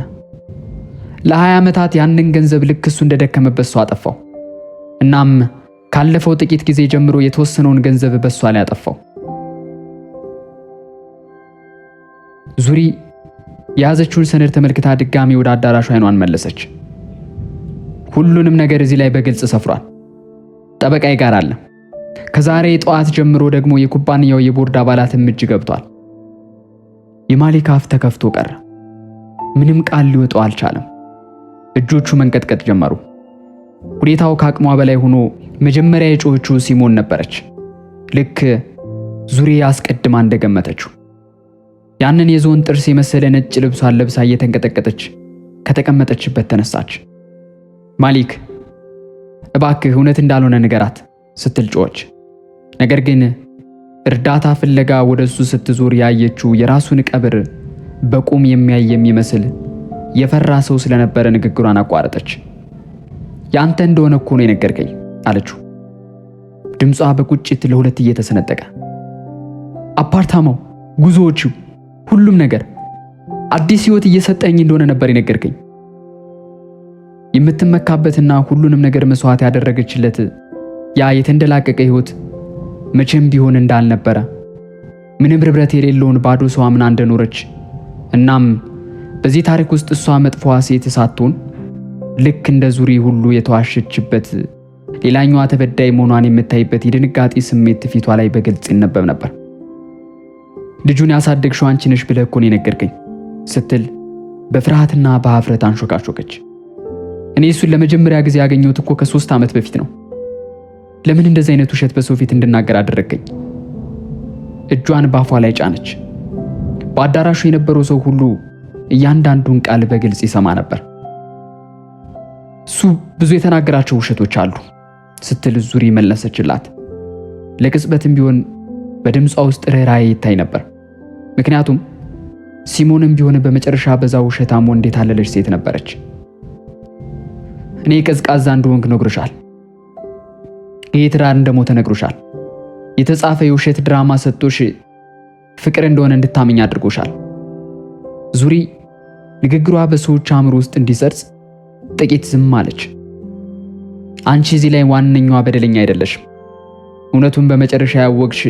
ለ20 ዓመታት ያንን ገንዘብ ልክ እሱ እንደደከመበት ሰው አጠፋው። እናም ካለፈው ጥቂት ጊዜ ጀምሮ የተወሰነውን ገንዘብ በሷ ላይ አጠፋው። ዙሪ የያዘችውን ሰነድ ተመልክታ ድጋሚ ወደ አዳራሹ አይኗን መለሰች። ሁሉንም ነገር እዚህ ላይ በግልጽ ሰፍሯል። ጠበቃዬ ጋር አለ። ከዛሬ ጠዋት ጀምሮ ደግሞ የኩባንያው የቦርድ አባላትም እጅ ገብቷል። የማሊክ አፍ ተከፍቶ ቀረ። ምንም ቃል ሊወጣው አልቻለም። እጆቹ መንቀጥቀጥ ጀመሩ። ሁኔታው ከአቅሟ በላይ ሆኖ መጀመሪያ የጮኸችው ሲሞን ነበረች። ልክ ዙሪ አስቀድማ እንደገመተችው ያንን የዞን ጥርስ የመሰለ ነጭ ልብሷን ለብሳ እየተንቀጠቀጠች ከተቀመጠችበት ተነሳች። ማሊክ እባክህ እውነት እንዳልሆነ ንገራት ስትል ጮኸች። ነገር ግን እርዳታ ፍለጋ ወደሱ ስትዞር ያየችው የራሱን ቀብር በቁም የሚያይ የሚመስል የፈራ ሰው ስለነበረ ንግግሯን አቋረጠች። ያንተ እንደሆነ እኮ ነው የነገርከኝ አለችው። ድምጿ በቁጭት ለሁለት እየተሰነጠቀ። አፓርታማው፣ ጉዞዎቹ፣ ሁሉም ነገር አዲስ ህይወት እየሰጠኝ እንደሆነ ነበር የነገርከኝ። የምትመካበትና ሁሉንም ነገር መስዋዕት ያደረገችለት ያ የተንደላቀቀ ህይወት መቼም ቢሆን እንዳልነበረ፣ ምንም ርብረት የሌለውን ባዶ ሰው አምና እንደኖረች፣ እናም በዚህ ታሪክ ውስጥ እሷ መጥፎዋ ሴት ሳትሆን ልክ እንደ ዙሪ ሁሉ የተዋሸችበት ሌላኛዋ ተበዳይ መሆኗን የምታይበት የድንጋጤ ስሜት ፊቷ ላይ በግልጽ ይነበብ ነበር። ልጁን ያሳደግሽው አንቺ ነሽ ብለህ እኮ ነው የነገርከኝ ስትል በፍርሃትና በሀፍረት አንሾካሾከች። እኔ እሱን ለመጀመሪያ ጊዜ ያገኘሁት እኮ ከ3 ዓመት በፊት ነው። ለምን እንደዚህ አይነት ውሸት በሰው ፊት እንድናገር አደረገኝ? እጇን ባፏ ላይ ጫነች። በአዳራሹ የነበረው ሰው ሁሉ እያንዳንዱን ቃል በግልጽ ይሰማ ነበር። እሱ ብዙ የተናገራቸው ውሸቶች አሉ ስትል ዙሪ መለሰችላት። ለቅጽበትም ቢሆን በድምጿ ውስጥ ርኅራኄ ይታይ ነበር። ምክንያቱም ሲሞንም ቢሆን በመጨረሻ በዛ ውሸታም ወንድ የታለለች ሴት ነበረች። እኔ ቀዝቃዛ እንደሆንክ ነግሮሻል። ይሄ ትዳር እንደሞተ ነግሮሻል። የተጻፈ የውሸት ድራማ ሰጥቶሽ ፍቅር እንደሆነ እንድታምኝ አድርጎሻል። ዙሪ ንግግሯ በሰዎች አእምሮ ውስጥ እንዲሰርጽ ጥቂት ዝም አለች። አንቺ እዚህ ላይ ዋነኛዋ በደለኛ አይደለሽም። እውነቱን በመጨረሻ ያወቅሽ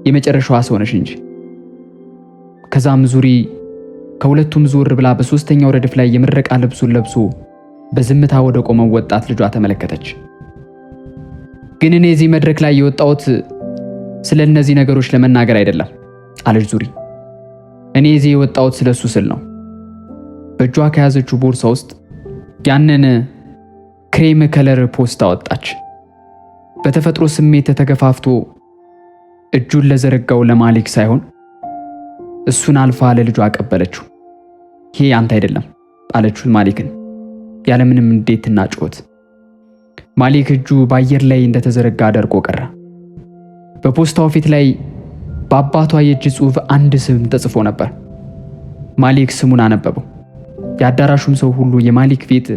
የመጨረሻዋ ሰው ነሽ እንጂ። ከዛም ዙሪ ከሁለቱም ዞር ብላ በሶስተኛው ረድፍ ላይ የምረቃ ልብሱን ለብሶ በዝምታ ወደ ቆመው ወጣት ልጇ ተመለከተች። ግን እኔ እዚህ መድረክ ላይ የወጣሁት ስለ እነዚህ ነገሮች ለመናገር አይደለም አለች ዙሪ። እኔ እዚህ የወጣሁት ስለሱ ስል ነው። በእጇ ከያዘችው ቦርሳ ውስጥ ያንን ክሬም ከለር ፖስታ ወጣች። በተፈጥሮ ስሜት ተገፋፍቶ እጁን ለዘረጋው ለማሊክ ሳይሆን እሱን አልፋ ለልጇ አቀበለችው። ይሄ አንተ አይደለም አለችው ማሊክን ያለምንም እንዴትና ጩኸት። ማሊክ እጁ በአየር ላይ እንደተዘረጋ ደርቆ ቀረ። በፖስታው ፊት ላይ በአባቷ የእጅ ጽሑፍ አንድ ስም ተጽፎ ነበር። ማሊክ ስሙን አነበበው። የአዳራሹም ሰው ሁሉ የማሊክ ፊት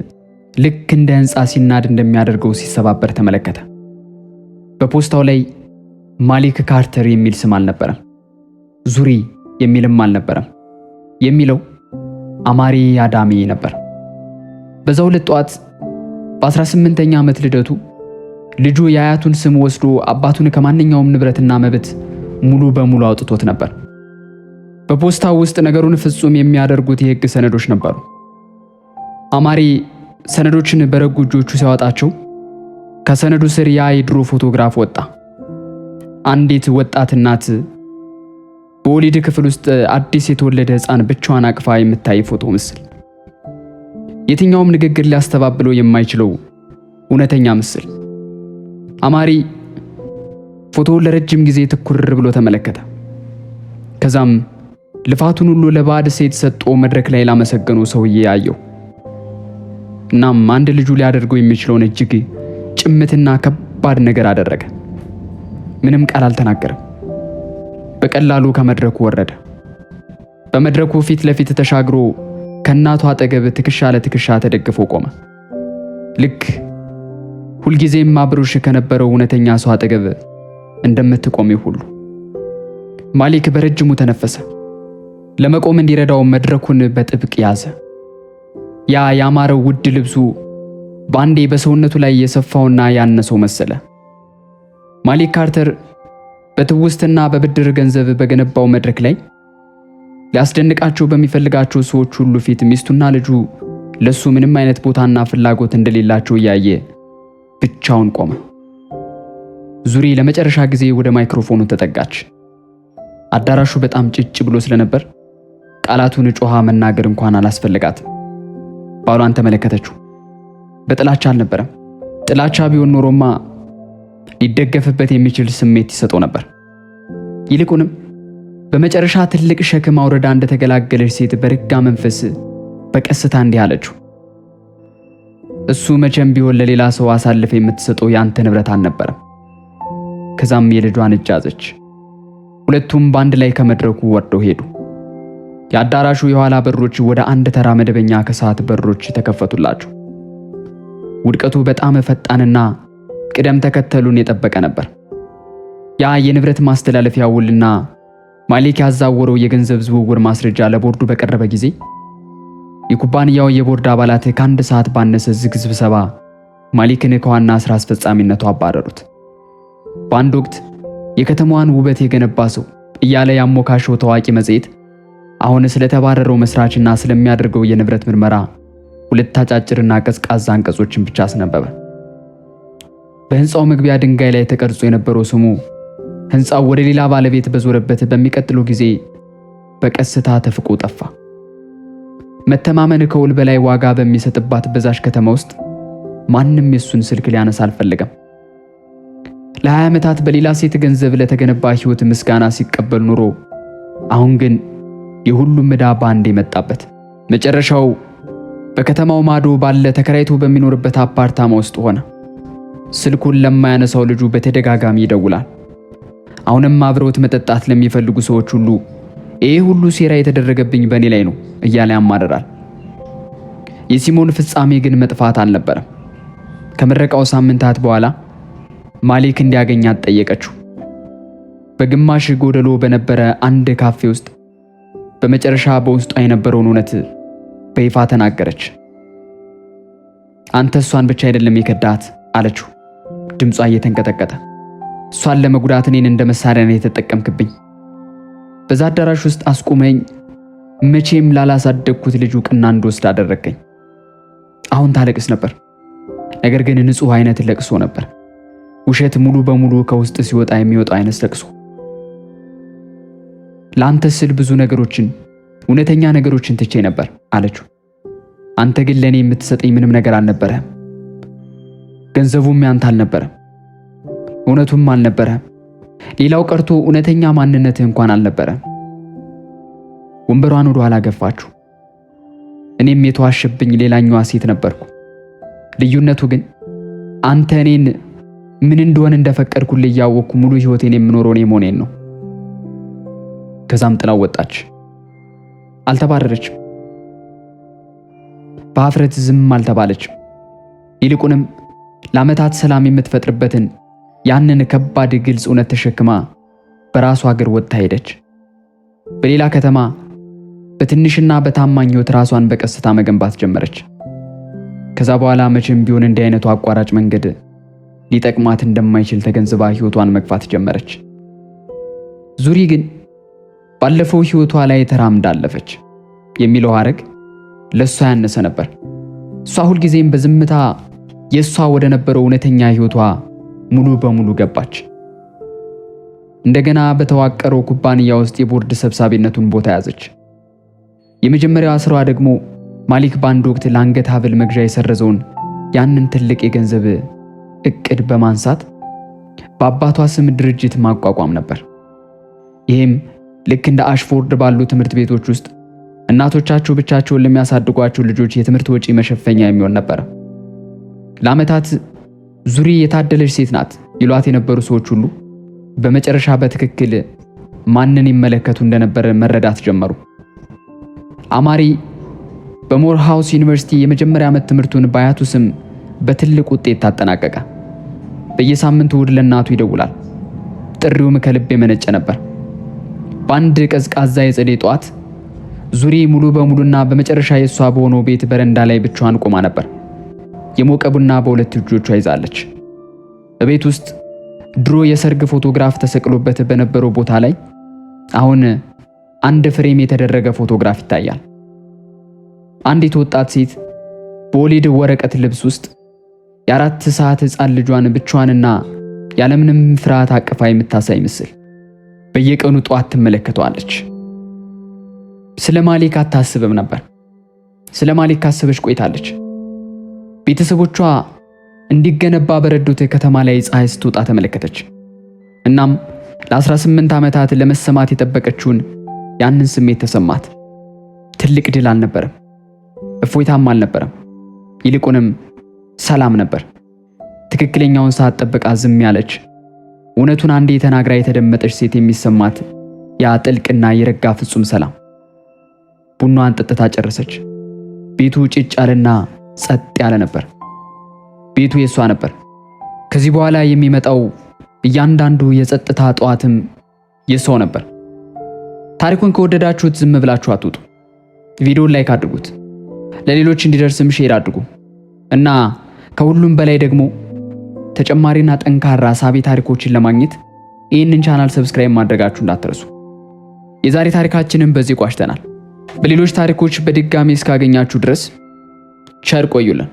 ልክ እንደ ሕንፃ ሲናድ እንደሚያደርገው ሲሰባበር ተመለከተ። በፖስታው ላይ ማሊክ ካርተር የሚል ስም አልነበረም። ዙሪ የሚልም አልነበረም። የሚለው አማሪ አዳሚ ነበር። በዛው ዕለት ጠዋት በ18ኛ ዓመት ልደቱ ልጁ የአያቱን ስም ወስዶ አባቱን ከማንኛውም ንብረትና መብት ሙሉ በሙሉ አውጥቶት ነበር። በፖስታው ውስጥ ነገሩን ፍጹም የሚያደርጉት የሕግ ሰነዶች ነበሩ። አማሪ ሰነዶችን በረጉ እጆቹ ሲያወጣቸው ከሰነዱ ስር ያ የድሮ ፎቶግራፍ ወጣ። አንዲት ወጣት እናት በወሊድ ክፍል ውስጥ አዲስ የተወለደ ሕፃን ብቻዋን አቅፋ የምታይ ፎቶ ምስል። የትኛውም ንግግር ሊያስተባብለው የማይችለው እውነተኛ ምስል። አማሪ ፎቶውን ለረጅም ጊዜ ትኩር ብሎ ተመለከተ። ከዛም ልፋቱን ሁሉ ለባዕድ ሴት ሰጥቶ መድረክ ላይ ላመሰገኑ ሰውዬ አየው። እናም አንድ ልጁ ሊያደርገው የሚችለውን እጅግ ጭምትና ከባድ ነገር አደረገ። ምንም ቃል አልተናገረም። በቀላሉ ከመድረኩ ወረደ። በመድረኩ ፊት ለፊት ተሻግሮ ከእናቱ አጠገብ ትከሻ ለትከሻ ተደግፎ ቆመ። ልክ ሁልጊዜም አብሮሽ ከነበረው እውነተኛ ሰው አጠገብ እንደምትቆሚ ሁሉ። ማሊክ በረጅሙ ተነፈሰ። ለመቆም እንዲረዳው መድረኩን በጥብቅ ያዘ። ያ ያማረው ውድ ልብሱ በአንዴ በሰውነቱ ላይ የሰፋውና ያነሰው መሰለ። ማሊክ ካርተር በትውስትና በብድር ገንዘብ በገነባው መድረክ ላይ ሊያስደንቃቸው በሚፈልጋቸው ሰዎች ሁሉ ፊት ሚስቱና ልጁ ለሱ ምንም አይነት ቦታና ፍላጎት እንደሌላቸው እያየ ብቻውን ቆመ። ዙሪ ለመጨረሻ ጊዜ ወደ ማይክሮፎኑ ተጠጋች። አዳራሹ በጣም ጭጭ ብሎ ስለነበር ቃላቱን ጮኻ መናገር እንኳን አላስፈልጋትም። ባሏን ተመለከተችው። በጥላቻ አልነበረም። ጥላቻ ቢሆን ኖሮማ ሊደገፍበት የሚችል ስሜት ይሰጠው ነበር። ይልቁንም በመጨረሻ ትልቅ ሸክም አውረዳ እንደተገላገለች ሴት በረጋ መንፈስ በቀስታ እንዲህ አለችው። እሱ መቼም ቢሆን ለሌላ ሰው አሳልፈ የምትሰጠው ያንተ ንብረት አልነበረም። ከዛም የልጇን እጅ ያዘች። ሁለቱም በአንድ ላይ ከመድረኩ ወርደው ሄዱ። የአዳራሹ የኋላ በሮች ወደ አንድ ተራ መደበኛ ከሰዓት በሮች ተከፈቱላቸው። ውድቀቱ በጣም ፈጣንና ቅደም ተከተሉን የጠበቀ ነበር። ያ የንብረት ማስተላለፊያ ውልና ማሊክ ያዛወረው የገንዘብ ዝውውር ማስረጃ ለቦርዱ በቀረበ ጊዜ የኩባንያው የቦርድ አባላት ከአንድ ሰዓት ባነሰ ዝግ ስብሰባ ማሊክን ከዋና ስራ አስፈጻሚነቱ አባረሩት። በአንድ ወቅት የከተማዋን ውበት የገነባ ሰው እያለ ያሞካሸው ታዋቂ መጽሔት አሁን ስለተባረረው መስራችና ስለሚያደርገው የንብረት ምርመራ ሁለት አጫጭርና ቀዝቃዛ አንቀጾችን ብቻ አስነበበ። በህንፃው መግቢያ ድንጋይ ላይ ተቀርጾ የነበረው ስሙ ህንፃው ወደ ሌላ ባለቤት በዞረበት በሚቀጥለው ጊዜ በቀስታ ተፍቆ ጠፋ። መተማመን ከውል በላይ ዋጋ በሚሰጥባት በዛሽ ከተማ ውስጥ ማንም የሱን ስልክ ሊያነሳ አልፈለገም። ለ20 ዓመታት በሌላ ሴት ገንዘብ ለተገነባ ህይወት ምስጋና ሲቀበል ኑሮ አሁን ግን የሁሉም ዕዳ ባንዴ መጣበት። መጨረሻው በከተማው ማዶ ባለ ተከራይቶ በሚኖርበት አፓርታማ ውስጥ ሆነ። ስልኩን ለማያነሳው ልጁ በተደጋጋሚ ይደውላል። አሁንም አብረውት መጠጣት ለሚፈልጉ ሰዎች ሁሉ ይሄ ሁሉ ሴራ የተደረገብኝ በእኔ ላይ ነው እያለ ያማርራል። የሲሞን ፍጻሜ ግን መጥፋት አልነበረም። ከምረቃው ሳምንታት በኋላ ማሊክ እንዲያገኛት ጠየቀችው። በግማሽ ጎደሎ በነበረ አንድ ካፌ ውስጥ በመጨረሻ በውስጧ የነበረውን እውነት በይፋ ተናገረች። አንተ እሷን ብቻ አይደለም የከዳት አለችው፣ ድምጿ እየተንቀጠቀጠ። እሷን ለመጉዳት እኔን እንደ መሳሪያ ነው የተጠቀምክብኝ። በዛ አዳራሽ ውስጥ አስቁመኝ፣ መቼም ላላሳደግኩት ልጅ ዕውቅና እንድወስድ አደረገኝ። አሁን ታለቅስ ነበር፣ ነገር ግን ንጹሕ አይነት ለቅሶ ነበር። ውሸት ሙሉ በሙሉ ከውስጥ ሲወጣ የሚወጣ አይነት ለቅሶ። ለአንተ ስል ብዙ ነገሮችን፣ እውነተኛ ነገሮችን ትቼ ነበር አለችው። አንተ ግን ለእኔ የምትሰጠኝ ምንም ነገር አልነበረም። ገንዘቡም ያንተ አልነበረም፣ እውነቱም አልነበረም። ሌላው ቀርቶ እውነተኛ ማንነትህ እንኳን አልነበረም። ወንበሯን ወደ ኋላ ገፋችሁ። እኔም የተዋሸብኝ ሌላኛዋ ሴት ነበርኩ። ልዩነቱ ግን አንተ እኔን ምን እንደሆነ እንደፈቀድኩልህ እያወቅኩ ሙሉ ሕይወቴን የምኖረው እኔ መሆኔን ነው። ከዛም ጥላው ወጣች። አልተባረረችም፣ በአፍረት ዝም አልተባለችም። ይልቁንም ለዓመታት ሰላም የምትፈጥርበትን ያንን ከባድ ግልጽ እውነት ተሸክማ በራሷ እግር ወጥታ ሄደች። በሌላ ከተማ በትንሽና በታማኝ ሕይወት ራሷን በቀስታ መገንባት ጀመረች። ከዛ በኋላ መቼም ቢሆን እንዲህ አይነቱ አቋራጭ መንገድ ሊጠቅማት እንደማይችል ተገንዝባ ሕይወቷን መግፋት ጀመረች። ዙሪ ግን ባለፈው ሕይወቷ ላይ ተራምዳ አለፈች የሚለው ሐረግ ለሷ ያነሰ ነበር። እሷ ሁልጊዜም በዝምታ የሷ ወደ ነበረው እውነተኛ ሕይወቷ ሙሉ በሙሉ ገባች። እንደገና በተዋቀረው ኩባንያ ውስጥ የቦርድ ሰብሳቢነቱን ቦታ ያዘች። የመጀመሪያው ስራዋ ደግሞ ማሊክ በአንድ ወቅት ለአንገት ሐብል መግዣ የሰረዘውን ያንን ትልቅ የገንዘብ እቅድ በማንሳት በአባቷ ስም ድርጅት ማቋቋም ነበር። ይህም ልክ እንደ አሽፎርድ ባሉ ትምህርት ቤቶች ውስጥ እናቶቻቸው ብቻቸውን ለሚያሳድጓቸው ልጆች የትምህርት ወጪ መሸፈኛ የሚሆን ነበር። ለዓመታት ዙሪ የታደለች ሴት ናት ይሏት የነበሩ ሰዎች ሁሉ በመጨረሻ በትክክል ማንን ይመለከቱ እንደነበረ መረዳት ጀመሩ። አማሪ በሞርሃውስ ዩኒቨርሲቲ የመጀመሪያ ዓመት ትምህርቱን በአያቱ ስም በትልቅ ውጤት ታጠናቀቀ። በየሳምንቱ እሁድ ለእናቱ ይደውላል። ጥሪውም ከልብ የመነጨ ነበር። በአንድ ቀዝቃዛ የጸደይ ጠዋት ዙሪ ሙሉ በሙሉና በመጨረሻ የሷ በሆነው ቤት በረንዳ ላይ ብቻዋን ቆማ ነበር። የሞቀ ቡና በሁለት እጆቿ ይዛለች። በቤት ውስጥ ድሮ የሰርግ ፎቶግራፍ ተሰቅሎበት በነበረው ቦታ ላይ አሁን አንድ ፍሬም የተደረገ ፎቶግራፍ ይታያል። አንዲት ወጣት ሴት በወሊድ ወረቀት ልብስ ውስጥ የ4 ሰዓት ሕፃን ልጇን ብቻዋንና ያለምንም ፍርሃት አቅፋ የምታሳይ ምስል በየቀኑ ጠዋት ትመለከተዋለች። ስለ ማሊክ አታስብም ነበር። ስለ ማሊክ ካሰበች ቆይታለች። ቤተሰቦቿ እንዲገነባ በረዱት ከተማ ላይ ፀሐይ ስትወጣ ተመለከተች። እናም ለ18 ዓመታት ለመሰማት የጠበቀችውን ያንን ስሜት ተሰማት። ትልቅ ድል አልነበረም፣ እፎይታም አልነበረም። ይልቁንም ሰላም ነበር። ትክክለኛውን ሰዓት ጠብቃ ዝም ያለች፣ እውነቱን አንዴ ተናግራ የተደመጠች ሴት የሚሰማት ያ ጥልቅና የረጋ ፍጹም ሰላም። ቡናዋን ጠጥታ ጨረሰች። ቤቱ ጭጭ ያለና ጸጥ ያለ ነበር። ቤቱ የሷ ነበር። ከዚህ በኋላ የሚመጣው እያንዳንዱ የጸጥታ ጠዋትም የሰው ነበር። ታሪኩን ከወደዳችሁት ዝም ብላችሁ አትውጡ። ቪዲዮውን ላይክ አድርጉት፣ ለሌሎች እንዲደርስም ሼር አድርጉ እና ከሁሉም በላይ ደግሞ ተጨማሪና ጠንካራ ሳቢ ታሪኮችን ለማግኘት ይህንን ቻናል ሰብስክራይብ ማድረጋችሁ እንዳትረሱ። የዛሬ ታሪካችንን በዚህ ቋጭተናል። በሌሎች ታሪኮች በድጋሚ እስካገኛችሁ ድረስ ቸር ቆዩልን።